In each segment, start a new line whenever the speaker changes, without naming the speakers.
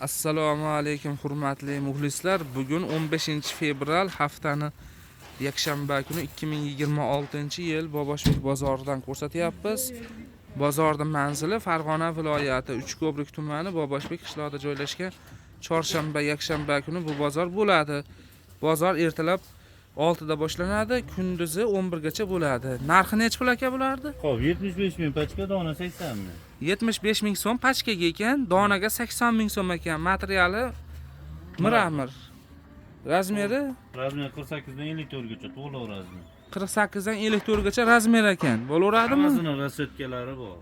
Assalomu alaykum hurmatli muxlislar. Bugun 15-fevral haftani yakshanba kuni 2026-yil Boboshbek bozoridan ko'rsatyapmiz. Bozorning manzili Farg'ona viloyati Uchko'prik tumani Boboshbek qishlog'ida joylashgan. Chorshanba, yakshanba kuni bu bozor bo'ladi. Bozor ertalab 6 da boshlanadi, kunduzi 11 gacha bo'ladi. Narxi necha pul aka bulardi?
Xo'p, 75 ming pachka, dona 80 ming.
75 ming so'm pachkaga ekan, donaga 80 ming so'm ekan. Materiali miramir. Razmeri
48 dan 54 gacha to'liq razmer.
48 dan 54 gacha razmer ekan. Bo'laveradimi?
Hammasini rasvetkalari bor.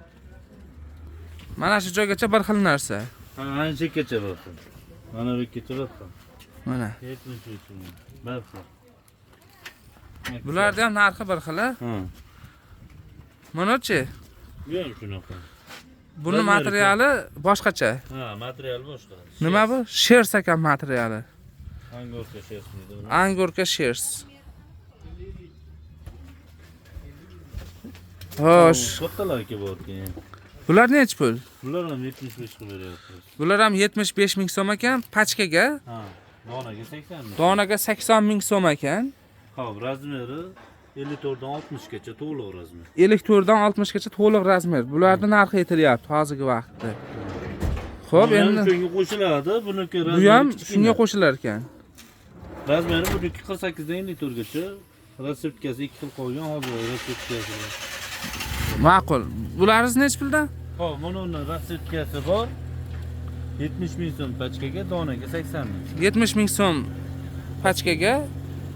Mana shu joygacha bir xil narsa.
Ha, ana chekkacha bor. Mana bu kecha bor.
Mana.
73 ming. Barfa.
Bularda ham narxi bir xil.
Ha.
Mana-chi?
Bu ham shunaqa.
Buni materiali boshqacha.
Ha, material boshqa.
Nima bu? Shers ekan materiali.
Angorka shers deydi.
Angorka shers. Xo'sh.
Kattalarga bor keyin.
Bular necha pul?
Bular ham 75 qilib beryapmiz.
Bular ham 75 ming so'm ekan pachkaga.
Ha, donaga 80 ming.
Donaga 80 ming so'm ekan.
Xo'p, razmeri 54 dan 60 gacha to'liq razmer.
54 dan 60 gacha to'liq razmer. Bularning narxi aytilyapti hozirgi vaqtda. Xo'p, endi
shunga qo'shiladi. Buniki
bu ham shunga qo'shilar ekan.
Razmeri buniki 48 dan 54 gacha. Reseptkasi 2 xil qolgan, hozir reseptkasi.
Ma'qul. Bularingiz necha puldan?
Xo'p, buning reseptkasi bor. 70 ming so'm pachkaga, donaga 80 ming.
70 ming so'm pachkaga,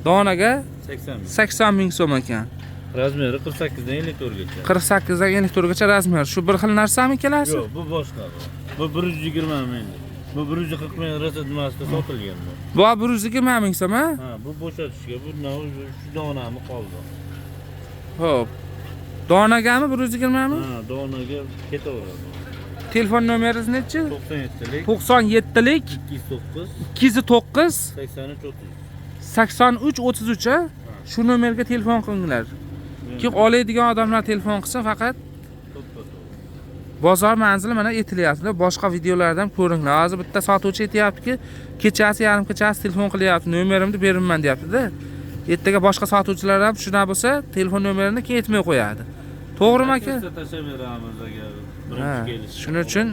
donaga
80 ming.
80 ming so'm ekan.
Razmeri 48 dan 54 gacha.
48 dan 54 gacha razmer. Shu bir xil narsami ikkalasi?
Yo'q, bu boshqa bu. Bu 120 ming. Bu 140 ming reseptmasida sotilgan bu.
Bu 120 ming so'm, ha?
Ha, bu bo'shatishga, bu shu donami qoldi.
Xo'p. Donagami 120 mi?
Ha, donaga ketaveradi.
Telefon nomeringiz nechi?
97lik
97lik
209
209
83 30.
83 33 ha? Shu nomerga telefon qilinglar. Kim oladigan odamlar telefon qilsa faqat bozor manzili mana aytilyapti. Boshqa videolarda ham ko'ringlar. Hozir bitta sotuvchi aytayaptiki, kechasi yarim kechasi telefon qilyapti, nomerimni beraman deyapti-da. Ertaga boshqa sotuvchilar ham shuna bo'lsa, telefon nomerini keyin aytmay qo'yadi. To'g'rimi aka?
Tashaveramiz agar
Ha,
birinchi kelish.
shuning uchun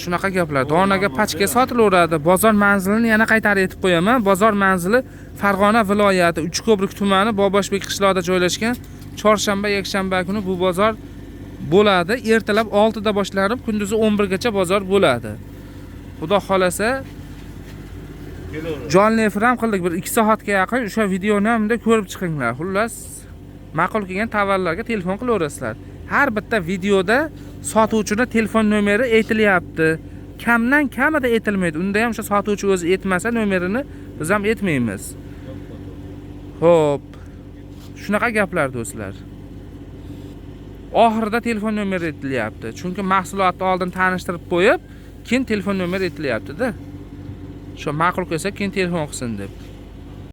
shunaqa gaplar. Donaga pachka sotilaveradi. Bozor manzilini yana qaytarib aytib qo'yaman. Bozor manzili Farg'ona viloyati Uchko'prik tumani Boboshbek qishlog'ida joylashgan. Chorshanba, yakshanba kuni bu bozor bo'ladi. Ertalab 6 da boshlanib, kunduzi 11 gacha bozor bo'ladi. Xudo xolasa jonli efir ham qildik. Bir 2 soatga yaqin o'sha videoni ham ko'rib chiqinglar. Xullas, ma'qul kelgan tovarlarga telefon qilaverasizlar. Har bitta videoda sotuvchining telefon nomeri aytilyapti. Kamdan kamida aytilmaydi. Unda ham o'sha sotuvchi o'zi aytmasa nomerini biz ham aytmaymiz. Xo'p. Shunaqa gaplar do'stlar. Oxirida telefon nomeri aytilyapti. Chunki mahsulotni oldin tanishtirib qo'yib, keyin telefon nomeri aytilyapti-da. Shu ma'qul kelsa keyin telefon qilsin deb.